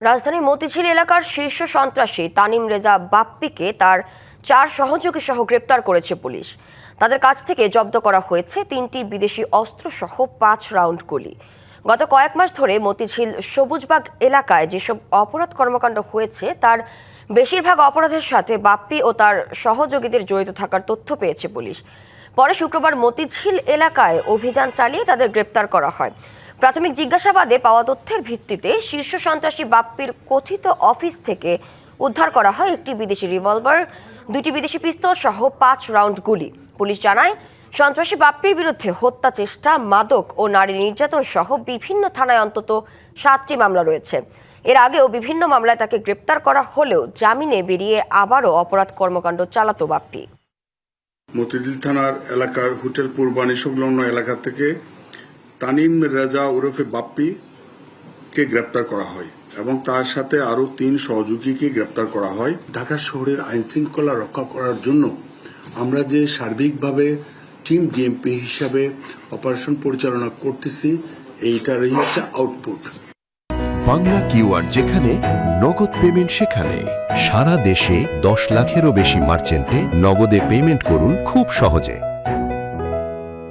রাজধানীর মতিঝিল এলাকার শীর্ষ সন্ত্রাসী তানিম রেজা বাপ্পিকে তার 4 সহযোগী সহ গ্রেপ্তার করেছে পুলিশ। তাদের কাছ থেকে জব্দ করা হয়েছে 3টি বিদেশি অস্ত্র সহ 5 রাউন্ড গুলি। গত কয়েক মাস ধরে মতিঝিল সবুজবাগ এলাকায় যেসব অপরাধ কর্মকাণ্ড হয়েছে তার বেশিরভাগ অপরাধের সাথে বাপ্পি ও তার সহযোগীদের জড়িত থাকার তথ্য পেয়েছে পুলিশ। পরে শুক্রবার মতিঝিল এলাকায় অভিযান চালিয়ে তাদের গ্রেপ্তার করা হয়। প্রাথমিক জিজ্ঞাসাবাদে পাওয়া তথ্যের ভিত্তিতে শীর্ষ সন্ত্রাসী বাপ্পির কথিত অফিস থেকে উদ্ধার করা হয় একটি বিদেশি রিভলভার, 2টি বিদেশি পিস্তল সহ 5 রাউন্ড গুলি। পুলিশ জানায়, সন্ত্রাসী বাপ্পির বিরুদ্ধে হত্যা চেষ্টা, মাদক ও নারী নির্যাতন সহ বিভিন্ন থানায় অন্তত 7টি মামলা রয়েছে। এর আগেও বিভিন্ন মামলায় তাকে গ্রেপ্তার করা হলেও জামিনে বেরিয়ে আবারও অপরাধ কর্মকাণ্ড চালাতো বাপ্পি। মতিঝিল থানার এলাকার হোটেল পূর্বাণী সংলগ্ন এলাকা থেকে তানিম রেজা ওরফে বাপ্পিকে গ্রেপ্তার করা হয় এবং তার সাথে আরো 3 সহযোগীকে গ্রেপ্তার করা হয়। ঢাকা শহরের আইন শৃঙ্খলা রক্ষা করার জন্য আমরা যে সার্বিকভাবে টিম ডিএমপি হিসাবে অপারেশন পরিচালনা করতেছি, এইটারই হচ্ছে আউটপুট। বাংলা কিউআর যেখানে নগদ পেমেন্ট সেখানে। সারা দেশে 10 লাখেরও বেশি মার্চেন্টে নগদে পেমেন্ট করুন খুব সহজে।